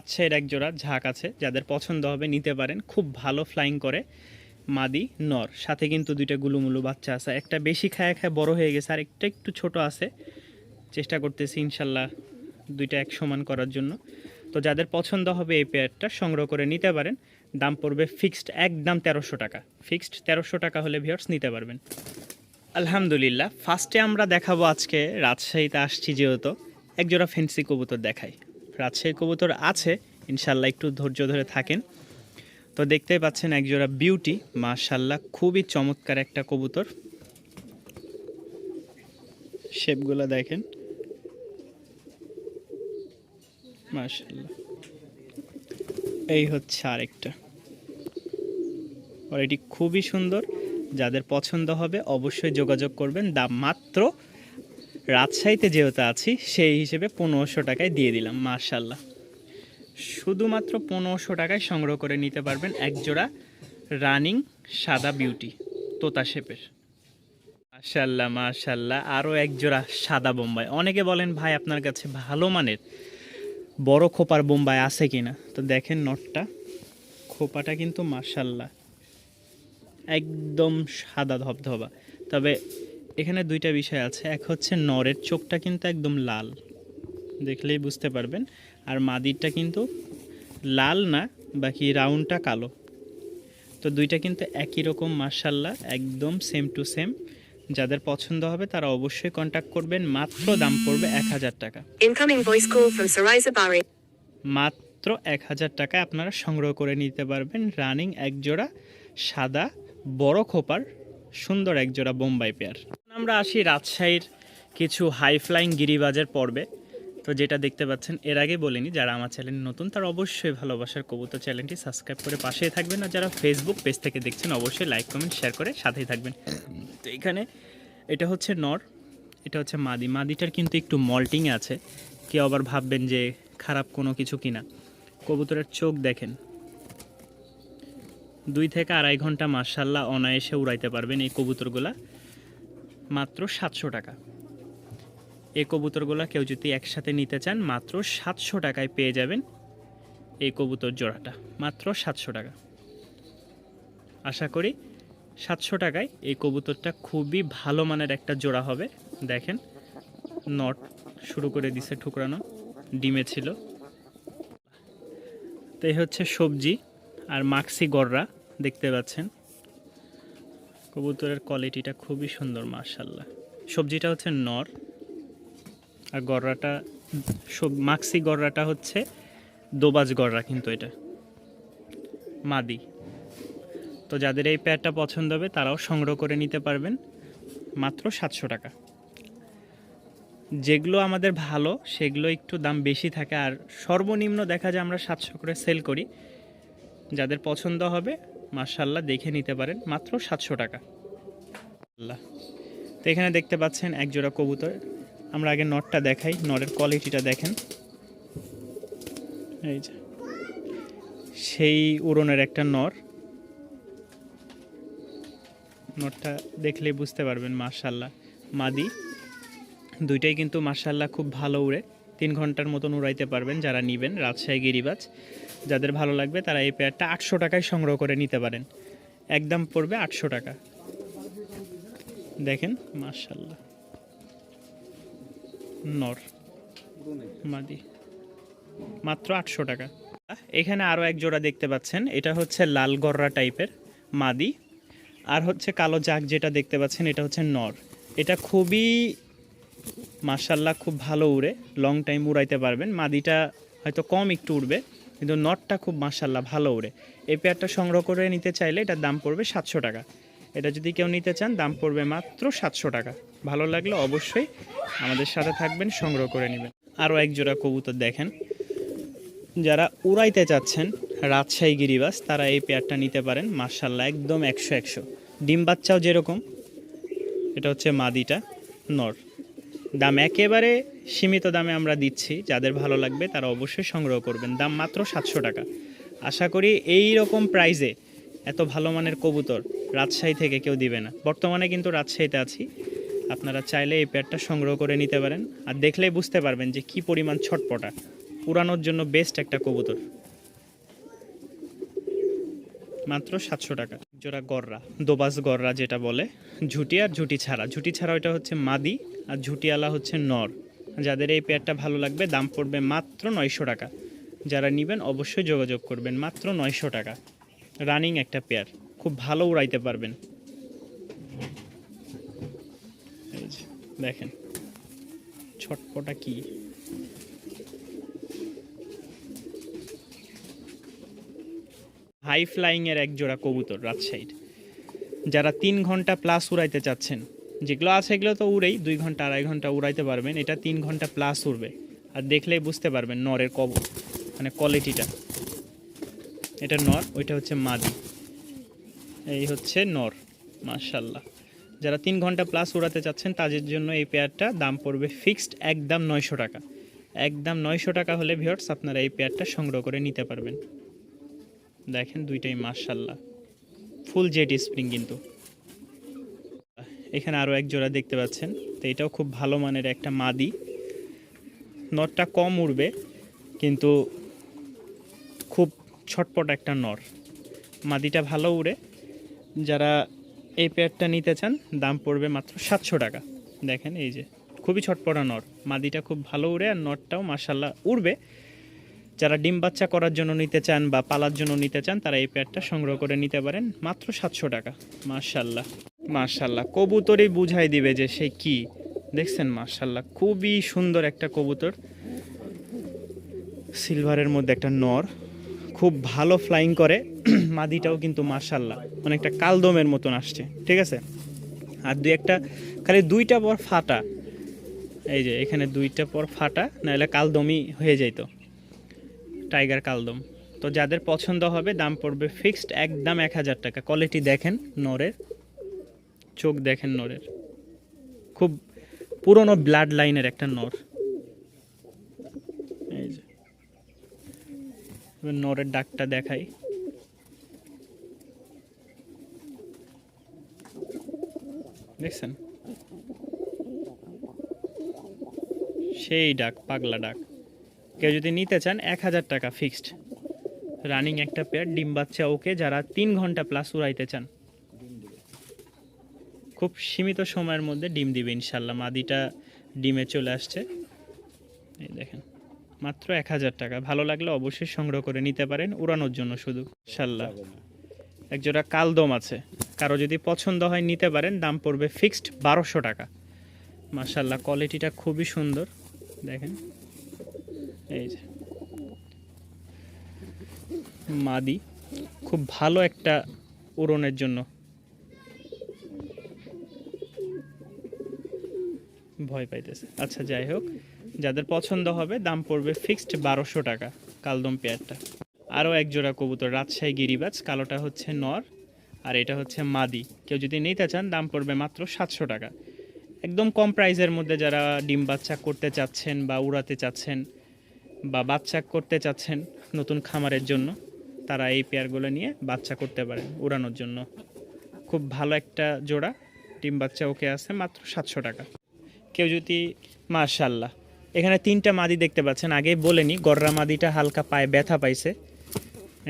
আচ্ছা, এর এক জোড়া ঝাঁক আছে, যাদের পছন্দ হবে নিতে পারেন। খুব ভালো ফ্লাইং করে, মাদি নর, সাথে কিন্তু দুইটা গুলুমুলু বাচ্চা আছে। একটা বেশি খায় খায় বড় হয়ে গেছে, আর একটা একটু ছোট আছে। চেষ্টা করতেছি ইনশাল্লাহ দুইটা এক সমান করার জন্য। তো যাদের পছন্দ হবে এই পেয়ারটা সংগ্রহ করে নিতে পারেন। দাম পড়বে ফিক্সড একদম 1300 টাকা। ফিক্সড 1300 টাকা হলে ভিউয়ার্স নিতে পারবেন। আলহামদুলিল্লাহ, ফার্স্টে আমরা দেখাবো আজকে রাজশাহীতে আসছি যেহেতু একজোড়া ফেন্সি কবুতর দেখাই। রাজশাহী কবুতর আছে ইনশাল্লাহ, একটু ধৈর্য ধরে থাকেন। তো দেখতেই পাচ্ছেন একজোড়া বিউটি, মাশাল্লাহ খুবই চমৎকার একটা কবুতর। শেপগুলো দেখেন মাশাল্লাহ। এই হচ্ছে আরেকটা, আর এটি খুবই সুন্দর। যাদের পছন্দ হবে অবশ্যই যোগাযোগ করবেন। দাম মাত্র, রাজশাহীতে যেহেতু আছি সেই হিসেবে 1500 টাকায় দিয়ে দিলাম। মাশাল্লাহ, শুধুমাত্র 1500 টাকায় সংগ্রহ করে নিতে পারবেন একজোড়া রানিং সাদা বিউটি তোতা শেপের। মাশাল্লাহ মাশাল্লাহ, আরও একজোড়া সাদা বোম্বাই। অনেকে বলেন ভাই আপনার কাছে ভালো মানের বড় খোপার বোম্বাই আছে কিনা, তো দেখেন নটটা, খোপাটা কিন্তু মাশাল্লাহ একদম সাদা ধবধবা। তবে এখানে দুইটা বিষয় আছে, এক হচ্ছে নরের চোখটা কিন্তু একদম লাল, দেখলেই বুঝতে পারবেন। আর মাদিরটা কিন্তু লাল না, বাকি রাউন্ডটা কালো। তো দুইটা কিন্তু একই রকম মাশাল্লাহ, একদম সেম টু সেম। যাদের পছন্দ হবে তারা অবশ্যই কন্ট্যাক্ট করবেন। মাত্র দাম পড়বে 1000 টাকা। Incoming voice call from Saraiza Bari. মাত্র 1000 টাকায় আপনারা সংগ্রহ করে নিতে পারবেন রানিং একজোড়া সাদা বড় খোপার সুন্দর একজোড়া বোম্বাই পেয়ার। আমরা আসি রাজশাহীর কিছু হাই ফ্লাইং গিরিবাজের পর্বে। তো যেটা দেখতে পাচ্ছেন, এর আগে বলিনি, যারা আমার চ্যানেল নতুন তারা অবশ্যই ভালোবাসার কবুতর চ্যানেলটি সাবস্ক্রাইব করে পাশেই থাকবেন। আর যারা ফেসবুক পেজ থেকে দেখছেন অবশ্যই লাইক কমেন্ট শেয়ার করে সাথেই থাকবেন। তো এখানে এটা হচ্ছে নর, এটা হচ্ছে মাদি। মাদিটার কিন্তু একটু মল্টিং আছে, কেউ আবার ভাববেন যে খারাপ কোনো কিছু কিনা। কবুতরের চোখ দেখেন, 2 থেকে আড়াই ঘন্টা মাশাল্লাহ অনায়াসে উড়াইতে পারবেন এই কবুতরগুলা। মাত্র 700 টাকা। এই কবুতরগুলা কেউ যদি একসাথে নিতে চান মাত্র 700 টাকায় পেয়ে যাবেন এই কবুতর জোড়াটা, মাত্র 700 টাকা। আশা করি 700 টাকায় এই কবুতরটা খুবই ভালো মানের একটা জোড়া হবে। দেখেন নট শুরু করে দিছে ঠুকরানো, ডিমে ছিল। তো এই হচ্ছে সবজি আর মাক্সি গররা, দেখতে পাচ্ছেন কবুতরের কোয়ালিটিটা খুবই সুন্দর মাশাল্লাহ। সবজিটা হচ্ছে নর, আর গররাটা মাক্সি গররাটা হচ্ছে দোবাজ গররা, কিন্তু এটা মাদি। তো যাদের এই পেয়ারটা পছন্দ হবে তারাও সংগ্রহ করে নিতে পারবেন মাত্র 700 টাকা। যেগুলো আমাদের ভালো সেগুলো একটু দাম বেশি থাকে, আর সর্বনিম্ন দেখা যায় আমরা 700 করে সেল করি। যাদের পছন্দ হবে মাশাল্লাহ দেখে নিতে পারেন মাত্র 700 টাকা। আল্লাহ, তো এখানে দেখতে পাচ্ছেন একজোড়া কবুতর। আমরা আগে নটটা দেখাই, নরের কোয়ালিটিটা দেখেন। এই যে সেই উড়নের একটা নর, নটটা দেখলেই বুঝতে পারবেন মাশাল্লাহ। মাদি দুইটাই কিন্তু মাশাল্লাহ খুব ভালো উড়ে, 3 ঘন্টার মতন উড়াইতে পারবেন যারা নেবেন রাজশাহী গিরিবাজ। যাদের ভালো লাগবে তারা এই পেয়ারটা 800 টাকায় সংগ্রহ করে নিতে পারেন। একদম পড়বে 800 টাকা। দেখেন মাশাল্লাহ, নর মাদি মাত্র 800 টাকা। এখানে আরও এক জোড়া দেখতে পাচ্ছেন, এটা হচ্ছে লাল গররা টাইপের মাদি, আর হচ্ছে কালো জাগ যেটা দেখতে পাচ্ছেন এটা হচ্ছে নর। এটা খুবই মাশাল্লাহ খুব ভালো উড়ে, লং টাইম উড়াইতে পারবেন। মাদিটা হয়তো কম একটু উড়বে, কিন্তু নটটা খুব মাশাল্লাহ ভালো উড়ে। এই পেয়ারটা সংগ্রহ করে নিতে চাইলে এটার দাম পড়বে 700 টাকা। এটা যদি কেউ নিতে চান দাম পড়বে মাত্র 700 টাকা। ভালো লাগলে অবশ্যই আমাদের সাথে থাকবেন, সংগ্রহ করে নেবেন। আরও এক জোড়া কবুতর দেখেন, যারা উড়াইতে চাচ্ছেন রাজশাহী গিরিবাজ তারা এই পেয়ারটা নিতে পারেন মাশাল্লাহ একদম 100 ডিম বাচ্চাও যেরকম। এটা হচ্ছে মাদিটা, নর। দাম একেবারে সীমিত দামে আমরা দিচ্ছি, যাদের ভালো লাগবে তারা অবশ্যই সংগ্রহ করবেন। দাম মাত্র 700 টাকা। আশা করি এই রকম প্রাইজে এত ভালো মানের কবুতর রাজশাহী থেকে কেউ দিবে না। বর্তমানে কিন্তু রাজশাহীতে আছি, আপনারা চাইলে এই পেয়ারটা সংগ্রহ করে নিতে পারেন। আর দেখলেই বুঝতে পারবেন যে কি পরিমাণ ছটপটা, উড়ানোর জন্য বেস্ট একটা কবুতর, মাত্র 700 টাকা জোড়া গররা, দোবাস গররা যেটা বলে, ঝুটি আর ঝুটি ছাড়া। ঝুটি ছাড়া ওইটা হচ্ছে মাদি আর ঝুটিওয়ালা হচ্ছে নর। যাদের এই পেয়ারটা ভালো লাগবে দাম পড়বে মাত্র 900 টাকা। যারা নেবেন অবশ্যই যোগাযোগ করবেন, মাত্র 900 টাকা। রানিং একটা পেয়ার, খুব ভালো উড়াইতে পারবেন। এই যে দেখেন ছটপটা কি, হাই ফ্লাইং এর এক জোড়া কবুতর রাজশাহীর। যারা 3 ঘন্টা প্লাস উড়াইতে চাচ্ছেন, যেগুলো আছে এগুলো তো উড়েই 2 ঘন্টা 2.5 ঘন্টা উড়াইতে পারবেন, এটা 3 ঘন্টা প্লাস উড়বে। আর দেখলেই বুঝতে পারবেন নরের মানে কোয়ালিটিটা। এটা নর, ওইটা হচ্ছে মাদি, এই হচ্ছে নর। মাশাল্লাহ, যারা 3 ঘন্টা প্লাস উড়াতে চাচ্ছেন তাদের জন্য এই পেয়ারটা দাম পড়বে ফিক্সড একদম 900 টাকা। একদম 900 টাকা হলে ভিউয়ার্স আপনারা এই পেয়ারটা সংগ্রহ করে নিতে পারবেন। দেখেন দুইটাই মাশাল্লাহ ফুল জেট স্প্রিং। কিন্তু এখানে আরও এক জোড়া দেখতে পাচ্ছেন, তো এটাও খুব ভালো মানের একটা মাদি। নরটা কম উড়বে কিন্তু খুব ছটপট একটা নর, মাদিটা ভালো উড়ে। যারা এই পেয়ারটা নিতে চান দাম পড়বে মাত্র 700 টাকা। দেখেন এই যে খুবই ছটপটা নর, মাদিটা খুব ভালো উড়ে আর নরটাও মাশাল্লাহ উড়বে। যারা ডিম বাচ্চা করার জন্য নিতে চান বা পালার জন্য নিতে চান তারা এই পেয়ারটা সংগ্রহ করে নিতে পারেন মাত্র 700 টাকা। মাশাল্লাহ মাশাল্লাহ, কবুতরই বুঝাই দিবে যে সে কি। দেখছেন মাশাল্লাহ খুবই সুন্দর একটা কবুতর, সিলভারের মধ্যে একটা নর, খুব ভালো ফ্লাইং করে। মাদিটাও কিন্তু মাশাল্লাহ অনেকটা কালদমের মতন আসছে, ঠিক আছে। আর একটা খালি 2টা পর ফাটা, এই যে এখানে 2টা পর ফাটা, নাহলে কালদমই হয়ে যাইত, টাইগার কালদম। তো যাদের পছন্দ হবে দাম পড়বে ফিক্সড একদম 1000 টাকা। কোয়ালিটি দেখেন নরের, চোখ দেখেন নরের, খুব পুরনো ব্লাড লাইনের একটা নর। এই যে নরের ডাকটা দেখাই, দেখছেন সেই ডাক, পাগলা ডাক। কেউ যদি নিতে চান 1000 টাকা ফিক্সড, রানিং একটা পেয়ার, ডিম বাচ্চা ওকে। যারা 3 ঘন্টা প্লাস উড়াইতে চান খুব সীমিত সময়ের মধ্যে ডিম দিবে ইনশাল্লাহ। মাদিটা ডিমে চলে আসছে, এই দেখেন মাত্র 1000 টাকা। ভালো লাগলে অবশ্যই সংগ্রহ করে নিতে পারেন উড়ানোর জন্য শুধু ইনশাল্লাহ। একজোড়া কালদম আছে, কারো যদি পছন্দ হয় নিতে পারেন, দাম পড়বে ফিক্সড 1200 টাকা। মাশাল্লাহ কোয়ালিটিটা খুবই সুন্দর, দেখেন এই যে মাদি, খুব ভালো একটা উড়নের জন্য। ভয় পাইতেছে, আচ্ছা যাই হোক, যাদের পছন্দ হবে দাম পড়বে ফিক্সড 1200 টাকা কালদম পেয়ারটা। আরও এক জোড়া কবুতর রাজশাহী গিরিবাজ, কালোটা হচ্ছে নর আর এটা হচ্ছে মাদি। কেউ যদি নিতে চান দাম পড়বে মাত্র 700 টাকা। একদম কম প্রাইসের মধ্যে যারা ডিম বাচ্চা করতে চাচ্ছেন বা উড়াতে চাচ্ছেন বা বাচ্চা করতে চাচ্ছেন নতুন খামারের জন্য, তারা এই পেয়ারগুলো নিয়ে বাচ্চা করতে পারেন উড়ানোর জন্য। খুব ভালো একটা জোড়া, ডিম বাচ্চা ওকে আছে, মাত্র 700 টাকা। কেউ যদি মাশাল্লাহ, এখানে 3টা মাদি দেখতে পাচ্ছেন, আগেই বলেনি গররা মাদিটা হালকা পায়ে ব্যথা পাইছে,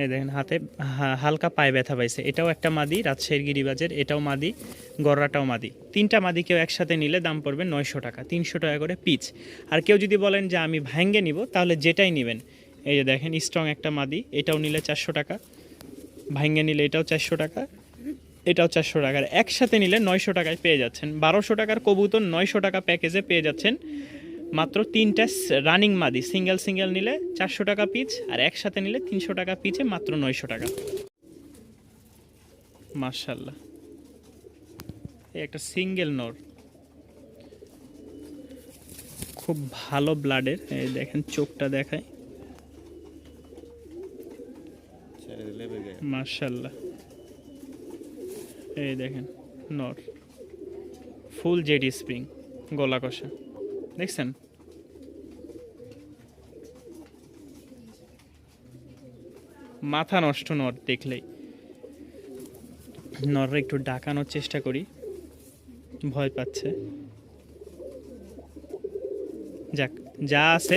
এই দেখেন হাতে হালকা পায়ে ব্যথা পাইছে। এটাও একটা মাদি রাজশাহীর গিরিবাজের, এটাও মাদি, গররাটাও মাদি। 3টা মাদি কেউ একসাথে নিলে দাম পড়বে 900 টাকা, 300 টাকা করে পিচ। আর কেউ যদি বলেন যে আমি ভাঙ্গে নিব তাহলে যেটাই নেবেন, এই যে দেখেন স্ট্রং একটা মাদি, এটাও নিলে 400 টাকা, ভাঙ্গে নিলে এটাও 400 টাকা, এটাও 400 টাকার, একসাথে নিলে 900 টাকায় পেয়ে যাচ্ছেন। 1200 টাকার কবুতর 900 টাকা প্যাকেজে পেয়ে যাচ্ছেন মাত্র 3টা রানিং মাদি। সিঙ্গেল সিঙ্গেল নিলে 400 টাকা পিচ, আর একসাথে নিলে 300 টাকা পিচে মাত্র 900 টাকা। মাশাল্লাহ, এই একটা সিঙ্গেল নর, খুব ভালো ব্লাডের, এই দেখেন চোখটা দেখায়, মাশাল্লাহ। এই দেখেন নর, ফুল জেডি স্প্রিং, গলা কষা, দেখছেন মাথা নষ্ট নর। দেখলেই নররা একটু ডাকানোর চেষ্টা করি, ভয় পাচ্ছে। যাক, যা আছে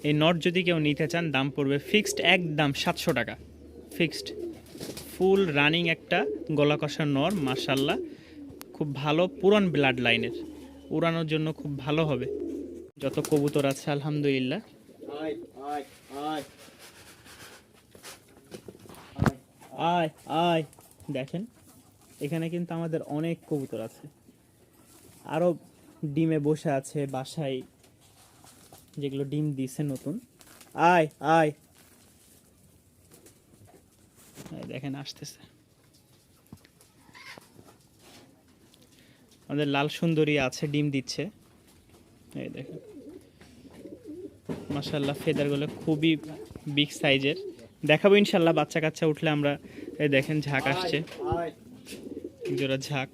এই নট যদি কেউ নিতে চান দাম পড়বে ফিক্সড, একদম 700 টাকা ফিক্সড। ফুল রানিং একটা গলা কষা নর, মাশাল্লাহ খুব ভালো, পুরান ব্লাড লাইনের, উড়ানোর জন্য খুব ভালো হবে। যত কবুতর আছে আলহামদুলিল্লাহ। আয় আয় দেখেন, এখানে কিন্তু আমাদের অনেক কবুতর আছে, আরও ডিমে বসে আছে বাসায়, যেগুলো ডিম দিছে নতুন। আয় আয় দেখেন আসতেছে। আমাদের লাল সুন্দরী আছে, ডিম দিচ্ছে, এই দেখেন মাশাআল্লাহ ফেদারগুলো খুবই বিগ সাইজের। দেখাবো ইনশাল্লাহ বাচ্চা কাচ্চা উঠলে আমরা। এই দেখেন ঝাঁক আসছে, জোড়া ঝাঁক।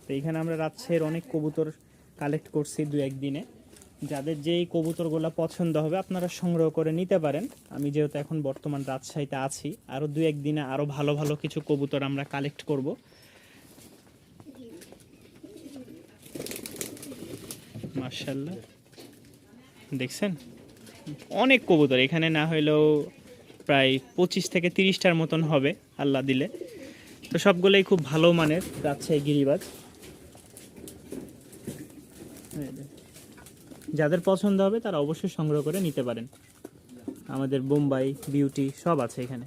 তো এইখানে আমরা রাজশাহীর অনেক কবুতর কালেক্ট করছি দু একদিনে। যাদের যেই কবুতরগুলো পছন্দ হবে আপনারা সংগ্রহ করে নিতে পারেন। আমি যেহেতু এখন বর্তমান রাজশাহীতে আছি, আরও দু একদিনে আরও ভালো ভালো কিছু কবুতর আমরা কালেক্ট করব। মাশাআল্লাহ দেখছেন অনেক কবুতর এখানে, না হইলেও প্রায় 25 থেকে 30টার মতন হবে আল্লাহ দিলে। তো সবগুলোই খুব ভালো মানের রাজশাহী গিরিবাজ। যাদের পছন্দ হবে তারা অবশ্যই সংগ্রহ করে নিতে পারেন। আমাদের বোম্বাই বিউটি সব আছে এখানে।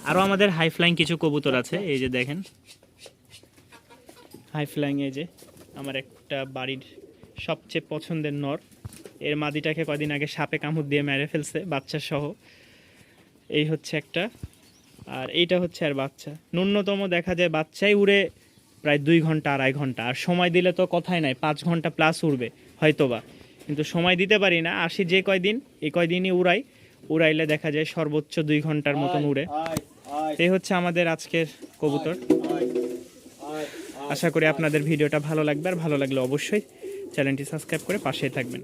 আরও আমাদের হাই ফ্লাইং কিছু কবুতর আছে, এই যে দেখেন হাই ফ্লাইং। এই যে আমার একটা বাড়ির সবচেয়ে পছন্দের নর, এর মাদিটাকে কদিন আগে সাপে কামড় দিয়ে মেরে ফেলছে বাচ্চা সহ। এই হচ্ছে একটা, আর এইটা হচ্ছে আর বাচ্চা। ন্যূনতম দেখা যায় বাচ্চাই উড়ে প্রায় 2 ঘন্টা 2.5 ঘন্টা, আর সময় দিলে তো কথাই নাই, 5 ঘন্টা প্লাস উড়বে হয়তোবা, কিন্তু সময় দিতে পারি না। আসি যে কয়দিন, এই কয়দিনই উড়াইলে দেখা যায় সর্বোচ্চ 2 ঘন্টার মতন উড়ে। এই হচ্ছে আমাদের আজকের কবুতর। আশা করি আপনাদের ভিডিওটা ভালো লাগবে, আর ভালো লাগলে অবশ্যই চ্যানেলটি সাবস্ক্রাইব করে পাশেই থাকবেন।